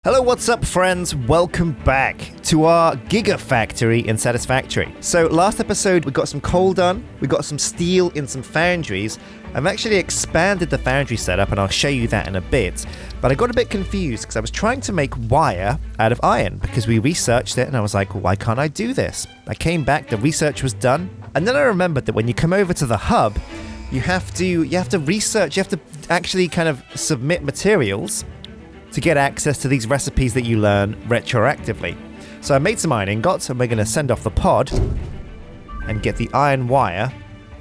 Hello, what's up friends? Welcome back to our Gigafactory in Satisfactory. So last episode we got some coal done, we got some steel in some foundries. I've actually expanded the foundry setup and I'll show you that in a bit. But I got a bit confused because I was trying to make wire out of iron because we researched it and I was like, why can't I do this? I came back, the research was done, and then I remembered that when you come over to the hub, you have to research, you have to actually kind of submit materials to get access to these recipes that you learn retroactively. So I made some iron ingots and we're going to send off the pod and get the iron wire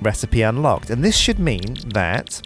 recipe unlocked. And this should mean that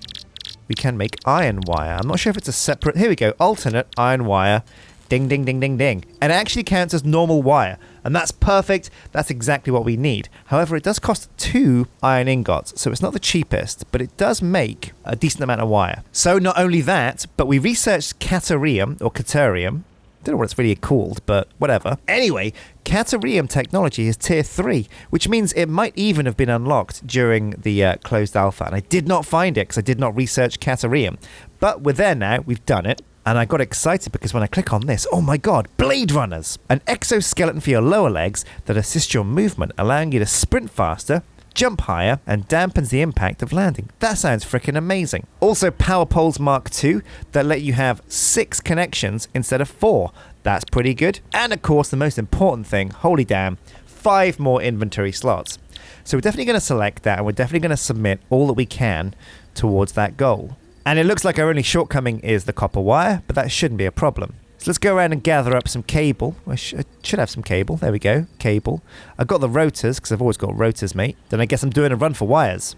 we can make iron wire. I'm not sure if it's a separate... Here we go. Alternate iron wire. Ding, ding, ding, ding, ding. And it actually counts as normal wire. And that's perfect. That's exactly what we need. However, it does cost 2 iron ingots. So it's not the cheapest, but it does make a decent amount of wire. So not only that, but we researched caterium or caterium. Don't know what it's really called, but whatever. Anyway, caterium technology is tier 3, which means it might even have been unlocked during the closed alpha. And I did not find it because I did not research caterium. But we're there now. We've done it. And I got excited because when I click on this, oh my god, Blade Runners! An exoskeleton for your lower legs that assists your movement, allowing you to sprint faster, jump higher, and dampens the impact of landing. That sounds freaking amazing. Also, Power Poles Mark II that let you have 6 connections instead of 4. That's pretty good. And of course, the most important thing, holy damn, 5 more inventory slots. So we're definitely going to select that and we're definitely going to submit all that we can towards that goal. And it looks like our only shortcoming is the copper wire, but that shouldn't be a problem. So let's go around and gather up some cable. I should have some cable. There we go. Cable. I've got the rotors, because I've always got rotors, mate. Then I guess I'm doing a run for wires.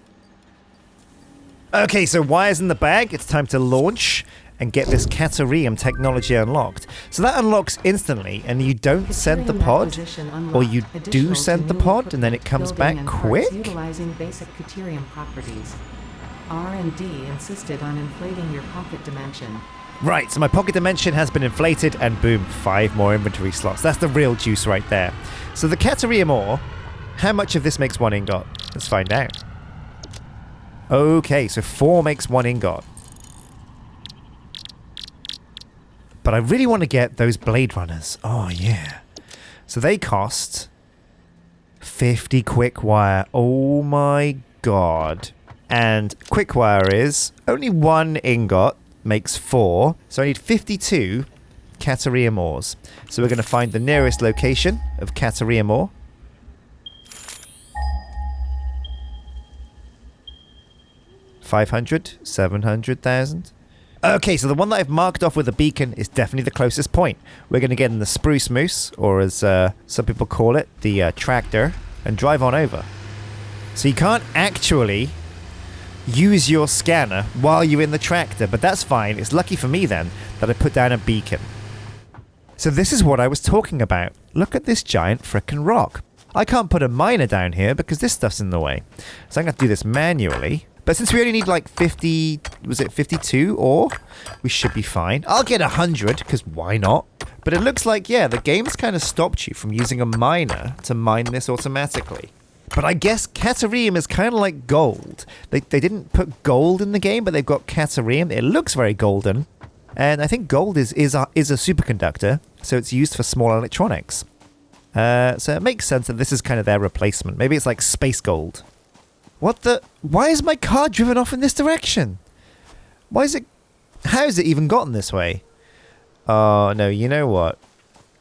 Okay, so wires in the bag. It's time to launch and get this caterium technology unlocked. So that unlocks instantly, and you don't send the pod, or you do send the pod, and then it comes back quick? Utilizing basic caterium properties. R&D insisted on inflating your pocket dimension. Right, so my pocket dimension has been inflated and boom, 5 more inventory slots. That's the real juice right there. So the caterium ore, how much of this makes 1 ingot? Let's find out. Okay, so 4 makes 1 ingot. But I really want to get those Blade Runners. Oh yeah. So they cost 50 quick wire. Oh my god. And quick wire is only 1 ingot makes 4, so I need 52 caterium ores. So we're going to find the nearest location of caterium ore. $500, $700,000. Okay, so the one that I've marked off with a beacon is definitely the closest point. We're going to get in the spruce moose, or as some people call it, the tractor, and drive on over. So you can't actually use your scanner while you're in the tractor, but that's fine. It's lucky for me then that I put down a beacon. So this is what I was talking about. Look at this giant frickin' rock. I can't put a miner down here because this stuff's in the way. So I'm going to do this manually. But since we only need like 50, was it 52 ore? We should be fine. I'll get 100 because why not? But it looks like, yeah, the game's kind of stopped you from using a miner to mine this automatically. But I guess caterium is kind of like gold. They didn't put gold in the game, but they've got caterium. It looks very golden. And I think gold is a superconductor, so it's used for small electronics. So it makes sense that this is kind of their replacement. Maybe it's like space gold. What the... Why is my car driven off in this direction? Why is it... How has it even gotten this way? Oh, no, you know what?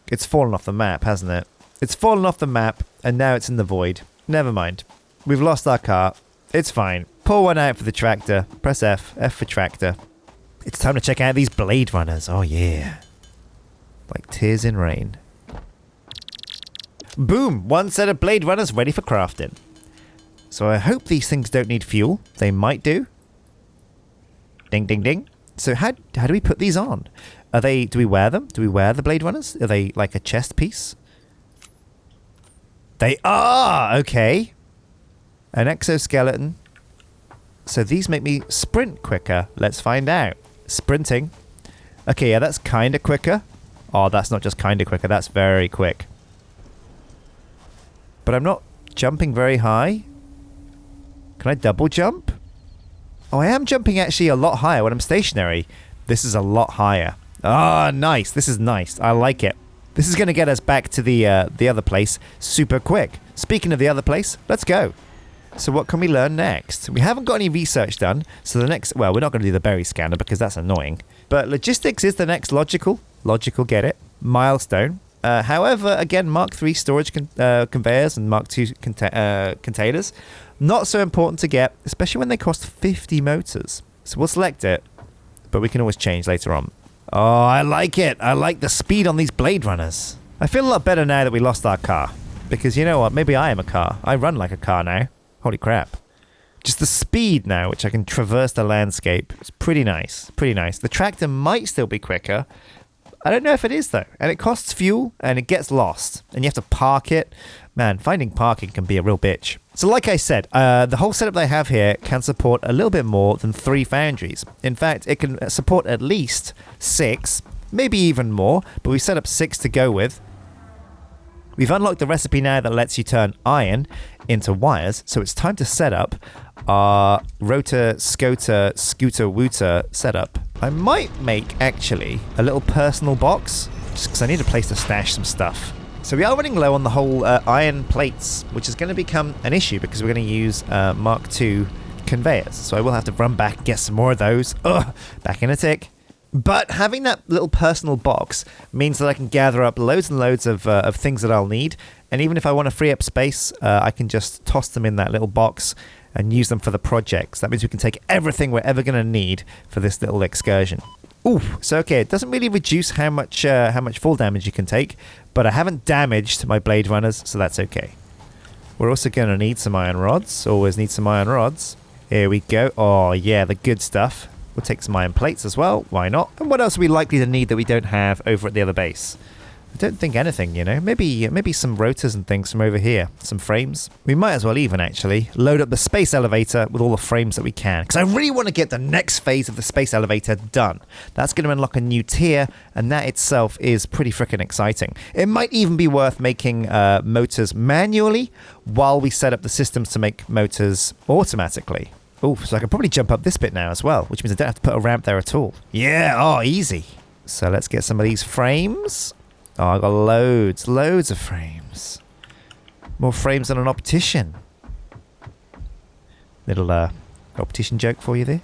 It's fallen off the map, hasn't it? It's fallen off the map, and now it's in the void. Never mind. We've lost our car. It's fine. Pull one out for the tractor. Press F. F for tractor. It's time to check out these Blade Runners. Oh, yeah. Like tears in rain. Boom! 1 set of Blade Runners ready for crafting. So I hope these things don't need fuel. They might do. Ding, ding, ding. So how do we put these on? Are they... Do we wear them? Do we wear the Blade Runners? Are they like a chest piece? They are! Okay. An exoskeleton. So these make me sprint quicker. Let's find out. Sprinting. Okay, yeah, that's kind of quicker. Oh, that's not just kind of quicker. That's very quick. But I'm not jumping very high. Can I double jump? Oh, I am jumping actually a lot higher when I'm stationary. This is a lot higher. Ah, nice. This is nice. I like it. This is going to get us back to the other place super quick. Speaking of the other place, let's go. So what can we learn next? We haven't got any research done, so the next... Well, we're not going to do the berry scanner because that's annoying. But logistics is the next logical, get it, milestone. However, again, Mark III storage conveyors and Mark II containers, not so important to get, especially when they cost 50 motors. So we'll select it, but we can always change later on. Oh, I like it. I like the speed on these Blade Runners. I feel a lot better now that we lost our car. Because you know what? Maybe I am a car. I run like a car now. Holy crap. Just the speed now, which I can traverse the landscape, is pretty nice. Pretty nice. The tractor might still be quicker. I don't know if it is, though. And it costs fuel, and it gets lost. And you have to park it. Man, finding parking can be a real bitch. So like I said, the whole setup that I have here can support a little bit more than 3 foundries. In fact, it can support at least 6, maybe even more, but we set up 6 to go with. We've unlocked the recipe now that lets you turn iron into wires, so it's time to set up our rotor, scooter, wooter setup. I might make, actually, a little personal box, just because I need a place to stash some stuff. So we are running low on the whole iron plates, which is going to become an issue because we're going to use Mark II conveyors. So I will have to run back, get some more of those. Ugh, back in a tick. But having that little personal box means that I can gather up loads and loads of things that I'll need. And even if I want to free up space, I can just toss them in that little box and use them for the projects. That means we can take everything we're ever going to need for this little excursion. Ooh, so okay, it doesn't really reduce how much fall damage you can take, but I haven't damaged my Blade Runners, so that's okay. We're also going to need some iron rods. Always need some iron rods. Here we go. Oh, yeah, the good stuff. We'll take some iron plates as well. Why not? And what else are we likely to need that we don't have over at the other base? I don't think anything, you know. Maybe some rotors and things from over here. Some frames. We might as well even, actually, load up the space elevator with all the frames that we can. Because I really want to get the next phase of the space elevator done. That's going to unlock a new tier, and that itself is pretty freaking exciting. It might even be worth making motors manually while we set up the systems to make motors automatically. Oh, so I can probably jump up this bit now as well, which means I don't have to put a ramp there at all. Yeah, oh, easy. So let's get some of these frames. Oh, I got loads of frames. More frames than an optician. Little optician joke for you there.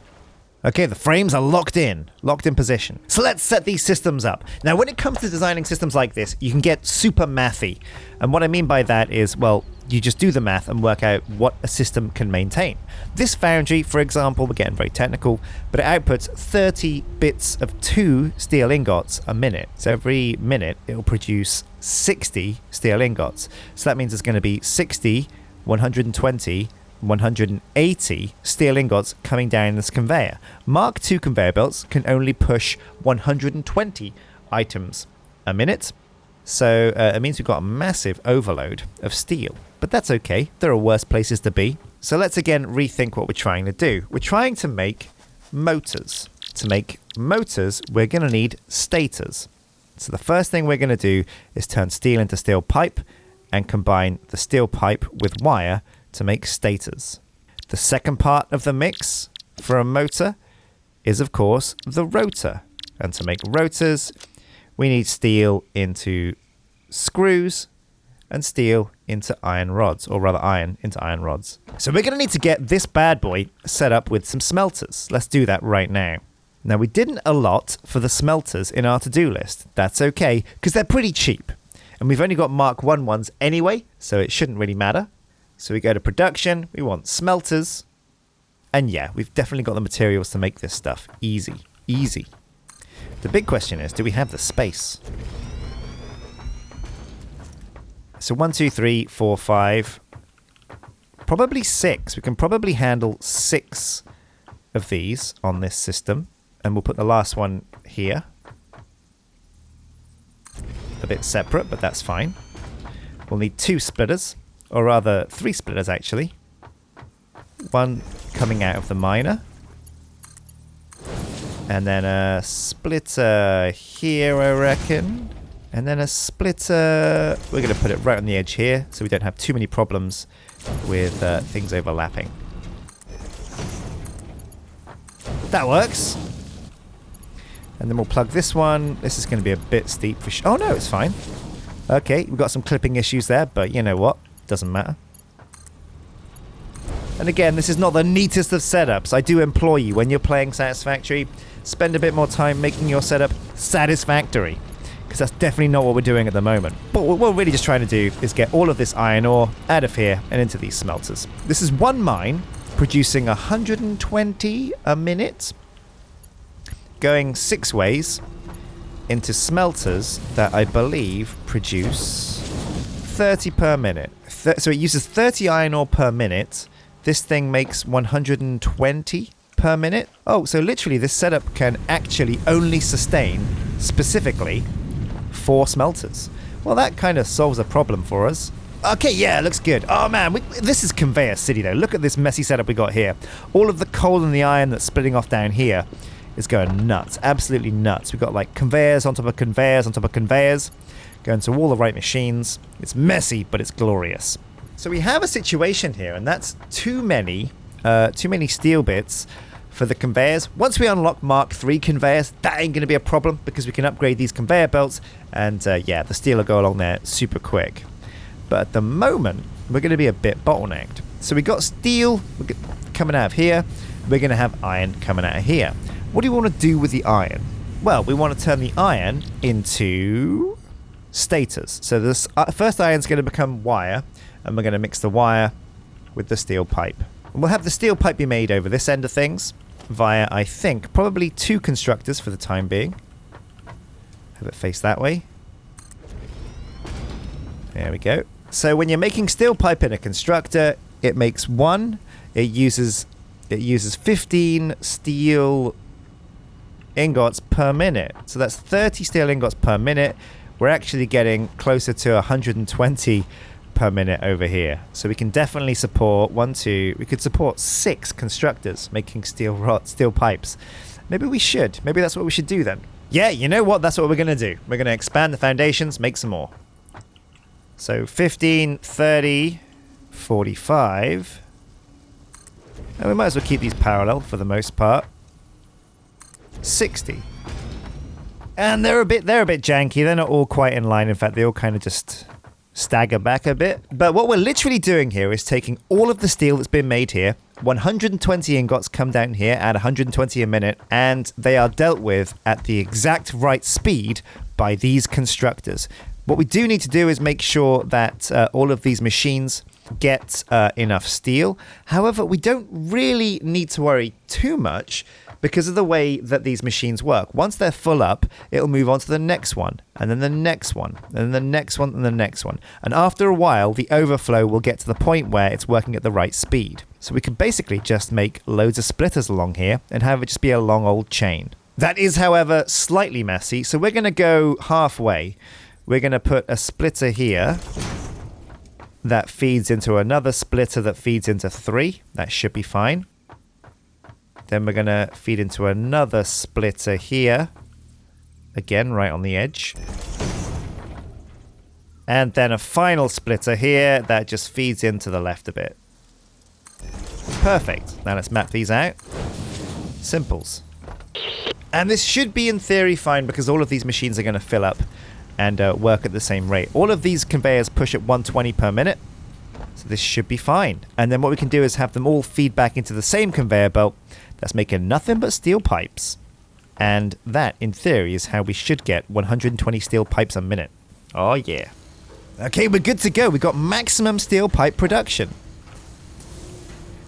Okay, the frames are locked in position. So let's set these systems up. Now, when it comes to designing systems like this, you can get super mathy. And what I mean by that is, well, you just do the math and work out what a system can maintain. This foundry, for example, we're getting very technical, but it outputs 30 bits of 2 steel ingots a minute. So every minute, it will produce 60 steel ingots. So that means it's going to be 60, 120, 180 steel ingots coming down this conveyor. Mark II conveyor belts can only push 120 items a minute. So it means we've got a massive overload of steel. But that's okay. There are worse places to be. So let's again rethink what we're trying to do. We're trying to make motors. To make motors, we're going to need stators. So the first thing we're going to do is turn steel into steel pipe and combine the steel pipe with wire to make stators. The second part of the mix for a motor is, of course, the rotor. And to make rotors, we need steel into screws and steel into iron rods, or rather iron into iron rods. So we're going to need to get this bad boy set up with some smelters. Let's do that right now. Now, we didn't allot for the smelters in our to-do list. That's okay, because they're pretty cheap. And we've only got Mark I ones anyway, so it shouldn't really matter. So we go to production, we want smelters. And yeah, we've definitely got the materials to make this stuff. Easy, easy. The big question is, do we have the space? So 1, 2, 3, 4, 5. Probably 6. We can probably handle 6 of these on this system. And we'll put the last one here. A bit separate, but that's fine. We'll need 2 splitters. Or rather, 3 splitters, actually. 1 coming out of the miner. And then a splitter here, I reckon. And then a splitter... We're going to put it right on the edge here, so we don't have too many problems with things overlapping. That works. And then we'll plug this one. This is going to be a bit steep for oh no, it's fine. Okay, we've got some clipping issues there, but you know what? Doesn't matter. And again, this is not the neatest of setups. I do implore you, when you're playing Satisfactory, spend a bit more time making your setup satisfactory. Because that's definitely not what we're doing at the moment. But what we're really just trying to do is get all of this iron ore out of here and into these smelters. This is one mine producing 120 a minute, going 6 ways into smelters that I believe produce 30 per minute. So it uses 30 iron ore per minute. This thing makes 120 per minute. Oh, so literally this setup can actually only sustain specifically 4 smelters. Well, that kind of solves a problem for us. Okay, yeah, looks good. Oh man, this is Conveyor City though. Look at this messy setup we got here. All of the coal and the iron that's splitting off down here is going nuts. Absolutely nuts. We've got like conveyors on top of conveyors on top of conveyors going to all the right machines. It's messy, but it's glorious. So we have a situation here, and that's too many steel bits for the conveyors. Once we unlock Mark III conveyors, that ain't going to be a problem because we can upgrade these conveyor belts, and yeah, the steel will go along there super quick. But at the moment, we're going to be a bit bottlenecked. So we got steel coming out of here. We're going to have iron coming out of here. What do you want to do with the iron? Well, we want to turn the iron into stators. So this first iron is going to become wire, and we're going to mix the wire with the steel pipe. And we'll have the steel pipe be made over this end of things via, I think, probably 2 constructors for the time being. Have it face that way. There we go. So when you're making steel pipe in a constructor, it makes 1. It uses 15 steel ingots per minute. So that's 30 steel ingots per minute. We're actually getting closer to 120 per minute over here. So we can definitely support we could support 6 constructors making steel pipes. Maybe we should. Maybe that's what we should do then. Yeah, you know what? That's what we're going to do. We're going to expand the foundations, make some more. So 15, 30, 45. And we might as well keep these parallel for the most part. 60. And they're a bit janky. They're not all quite in line. In fact, they all kind of just stagger back a bit. But what we're literally doing here is taking all of the steel that's been made here. 120 ingots come down here at 120 a minute, and they are dealt with at the exact right speed by these constructors. What we do need to do is make sure that all of these machines get enough steel. However, we don't really need to worry too much because of the way that these machines work. Once they're full up, it'll move on to the next one, and then the next one, and then the next one, and the next one. And after a while, the overflow will get to the point where it's working at the right speed. So we can basically just make loads of splitters along here and have it just be a long old chain. That is, however, slightly messy, so we're going to go halfway. We're going to put a splitter here that feeds into another splitter that feeds into 3. That should be fine. Then we're going to feed into another splitter here. Again, right on the edge. And then a final splitter here that just feeds into the left a bit. Perfect. Now let's map these out. Simples. And this should be in theory fine because all of these machines are going to fill up and work at the same rate. All of these conveyors push at 120 per minute. So this should be fine. And then what we can do is have them all feed back into the same conveyor belt that's making nothing but steel pipes. And that, in theory, is how we should get 120 steel pipes a minute. Oh, yeah. Okay, we're good to go. We've got maximum steel pipe production.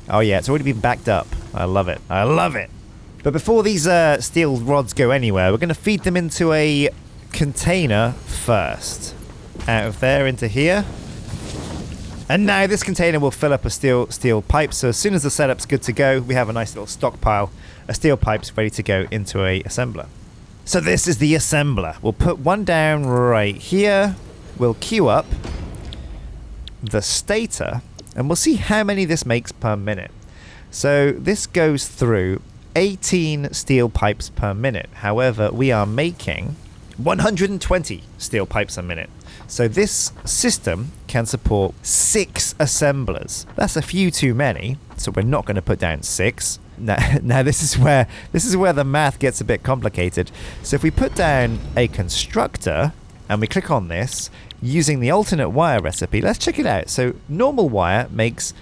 Oh, yeah, it's already been backed up. I love it. I love it. But before these steel rods go anywhere, we're going to feed them into a container first. Out of there into here. And now this container will fill up a steel pipe. So as soon as the setup's good to go, we have a nice little stockpile of steel pipes ready to go into a assembler. So this is the assembler. We'll put one down right here. We'll queue up the stator, and we'll see how many this makes per minute. So this goes through 18 steel pipes per minute. However, we are making 120 steel pipes a minute. So this system can support 6 assemblers. That's a few too many, so we're not going to put down 6. Now this is where the math gets a bit complicated. So if we put down a constructor and we click on this using the alternate wire recipe, let's check it out. So normal wire makes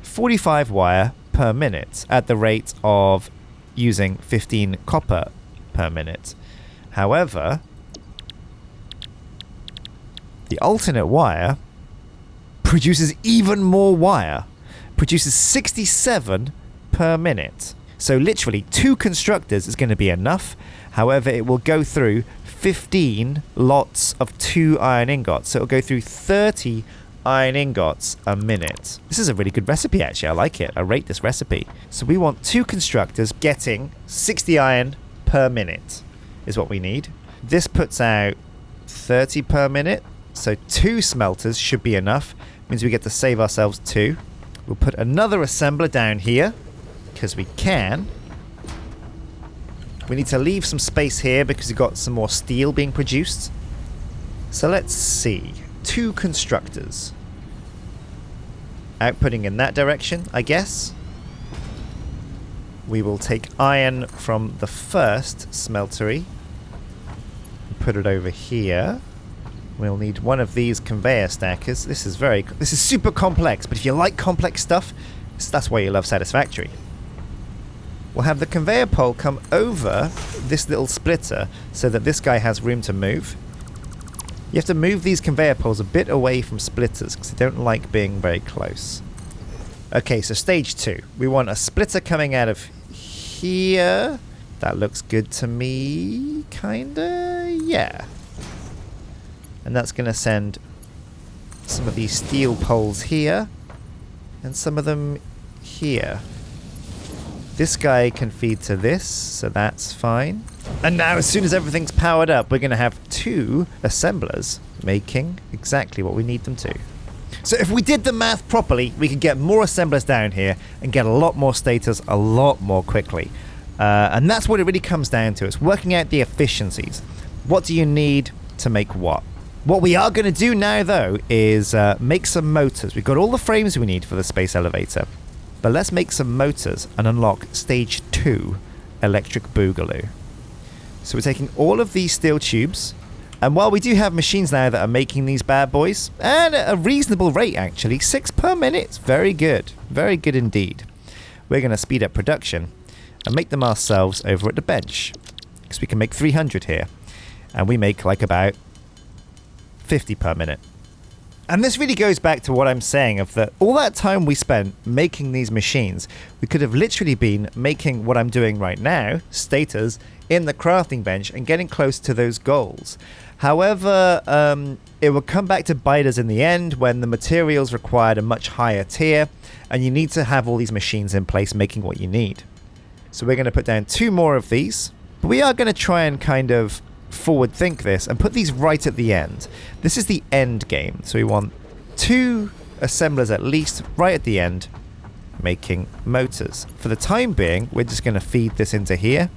45 wire per minute at the rate of using 15 copper per minute. However, the alternate wire produces even more wire, produces 67 per minute. So literally 2 constructors is going to be enough. However, it will go through 15 lots of 2 iron ingots. So it'll go through 30 iron ingots a minute. This is a really good recipe, actually. I like it. I rate this recipe. So we want 2 constructors getting 60 iron per minute is what we need. This puts out 30 per minute. So 2 smelters should be enough. Means we get to save ourselves 2. We'll put another assembler down here because we can. We need to leave some space here because we've got some more steel being produced. So let's see. 2 constructors. Outputting in that direction, I guess. We will take iron from the first smeltery. Put it over here. We'll need one of these conveyor stackers. This is super complex, but if you like complex stuff, that's why you love Satisfactory. We'll have the conveyor pole come over this little splitter so that this guy has room to move. You have to move these conveyor poles a bit away from splitters because they don't like being very close. Okay, so stage 2. We want a splitter coming out of here. That looks good to me, kinda, yeah. And that's going to send some of these steel poles here and some of them here. This guy can feed to this, so that's fine. And now as soon as everything's powered up, we're going to have 2 assemblers making exactly what we need them to. So if we did the math properly, we could get more assemblers down here and get a lot more status a lot more quickly. And that's what it really comes down to. It's working out the efficiencies. What do you need to make what? What we are going to do now, though, is make some motors. We've got all the frames we need for the space elevator. But let's make some motors and unlock stage 2, electric boogaloo. So we're taking all of these steel tubes. And while we do have machines now that are making these bad boys, and at a reasonable rate, actually, 6 per minute, very good. Very good indeed. We're going to speed up production and make them ourselves over at the bench. Because we can make 300 here. And we make like about 50 per minute. And this really goes back to what I'm saying of that all that time we spent making these machines, we could have literally been making what I'm doing right now, stators, in the crafting bench and getting close to those goals. However, it will come back to bite us in the end when the materials required a much higher tier and you need to have all these machines in place making what you need. So we're going to put down 2 more of these, but we are going to try and kind of forward think this and put these right at the end. This is the end game, so we want 2 assemblers at least right at the end making motors. For the time being, we're just going to feed this into here.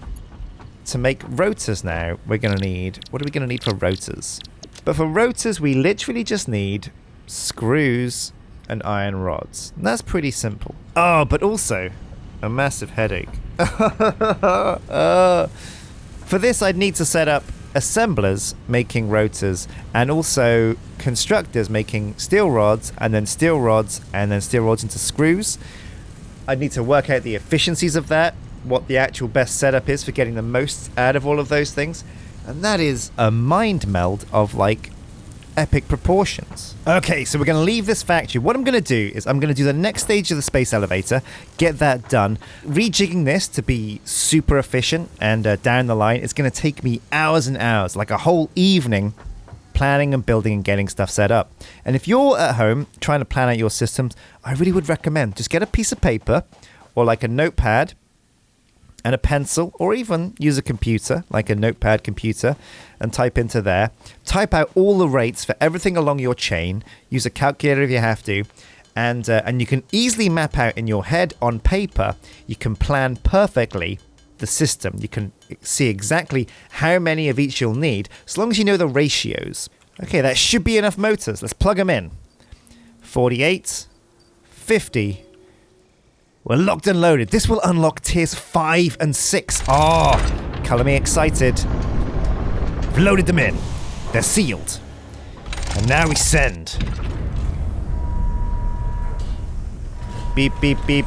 To make rotors now, we're going to need, what are we going to need for rotors? But for rotors, we literally just need screws and iron rods. And that's pretty simple. Oh, but also a massive headache. For this, I'd need to set up assemblers making rotors and also constructors making steel rods and then steel rods and then steel rods into screws. I'd need to work out the efficiencies of that, what the actual best setup is for getting the most out of all of those things. And that is a mind meld of like epic proportions. Okay, so we're going to leave this factory. What I'm going to do is I'm going to do the next stage of the space elevator, get that done, rejigging this to be super efficient, and down the line, it's going to take me hours and hours, like a whole evening, planning and building and getting stuff set up. And if you're at home trying to plan out your systems, I really would recommend just get a piece of paper or like a notepad and a pencil, or even use a computer, like a notepad computer, and type into there. Type out all the rates for everything along your chain. Use a calculator if you have to. And you can easily map out in your head on paper. You can plan perfectly the system. You can see exactly how many of each you'll need, as long as you know the ratios. Okay, that should be enough motors. Let's plug them in. 48, 50, We're locked and loaded. This will unlock tiers 5 and 6. Oh, color me excited. We've loaded them in. They're sealed. And now we send. Beep, beep, beep.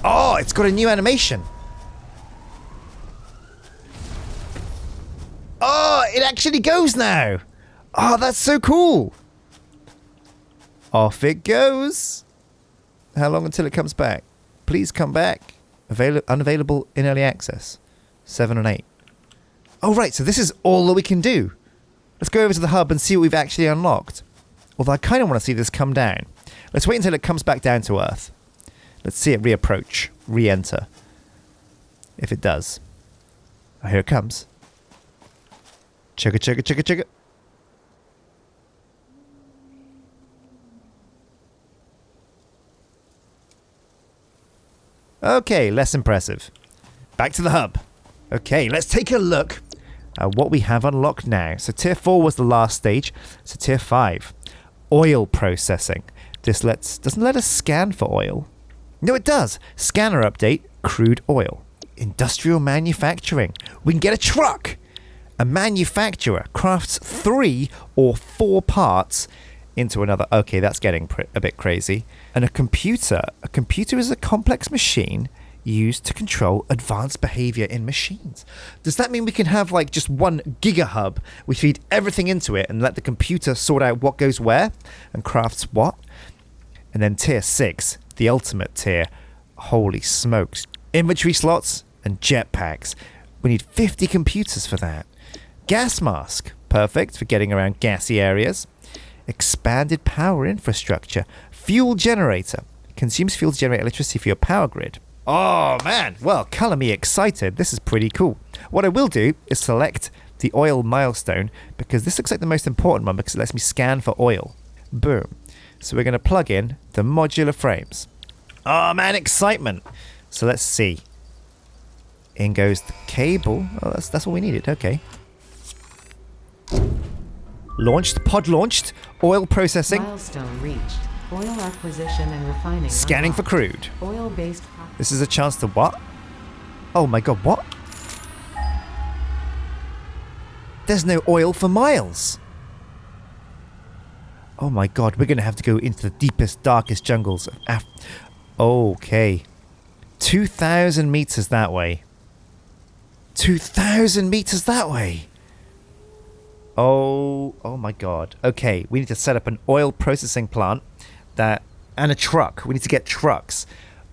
Oh, it's got a new animation. Oh, it actually goes now. Oh, that's so cool. Off it goes. How long until it comes back? Please come back. Unavailable in early access. 7 and 8. Oh, right. So this is all that we can do. Let's go over to the hub and see what we've actually unlocked. Although I kind of want to see this come down. Let's wait until it comes back down to Earth. Let's see it reapproach, re-enter. If it does. Oh, here it comes. Chugga, chugga, chugga, chugga. Okay, less impressive. Back to the hub. Okay, let's take a look at what we have unlocked now. So tier 4 was the last stage. So tier 5, oil processing. This doesn't let us scan for oil. No, it does. Scanner update, crude oil. Industrial manufacturing. We can get a truck. A manufacturer crafts 3 or 4 parts into another. Okay, that's getting a bit crazy. And a computer. A computer is a complex machine used to control advanced behavior in machines. Does that mean we can have like just one gigahub? We feed everything into it and let the computer sort out what goes where and crafts what? And then tier 6, the ultimate tier. Holy smokes. Inventory slots and jetpacks. We need 50 computers for that. Gas mask. Perfect for getting around gassy areas. Expanded power infrastructure. Fuel generator. Consumes fuel to generate electricity for your power grid. Oh man, well, color me excited. This is pretty cool. What I will do is select the oil milestone because this looks like the most important one because it lets me scan for oil. Boom. So we're going to plug in the modular frames. Oh man, excitement. So let's see. In goes the cable. Oh, that's all we needed. Okay. Launched. Pod launched. Oil processing. Milestone reached. Oil acquisition and refining. Scanning for crude. Oil-based. This is a chance to what? Oh my god, what? There's no oil for miles. Oh my god, we're going to have to go into the deepest, darkest jungles of Okay. 2,000 meters that way. 2,000 meters that way. Oh my god. Okay, we need to set up an oil processing plant and a truck. We need to get trucks.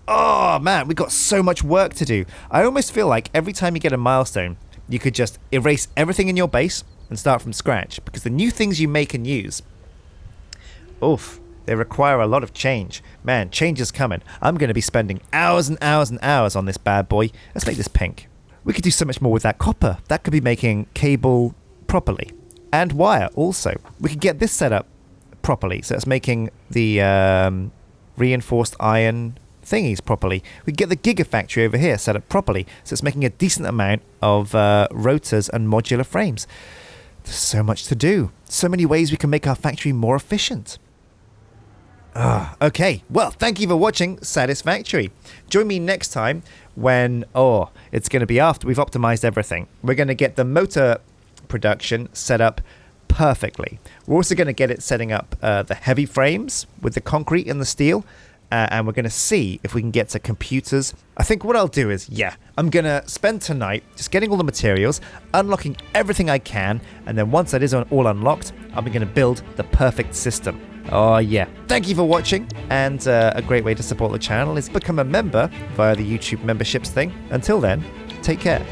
Oh man, we've got so much work to do. I almost feel like every time you get a milestone, you could just erase everything in your base and start from scratch because the new things you make and use, oof, they require a lot of change. Man, change is coming. I'm going to be spending hours and hours and hours on this bad boy. Let's make this pink. We could do so much more with that copper. That could be making cable properly. And wire also. We could get this set up properly. So it's making the reinforced iron thingies properly. We could get the gigafactory over here set up properly. So it's making a decent amount of rotors and modular frames. There's so much to do. So many ways we can make our factory more efficient. Okay, well, thank you for watching Satisfactory. Join me next time when, it's going to be after we've optimized everything. We're going to get the motor production set up perfectly. We're also going to get it setting up the heavy frames with the concrete and the steel. And we're going to see if we can get to computers. I think what I'll do is, I'm going to spend tonight just getting all the materials, unlocking everything I can, and then once that is all unlocked, I'm going to build the perfect system. Oh yeah. Thank you for watching, and a great way to support the channel is become a member via the YouTube memberships thing. Until then, take care.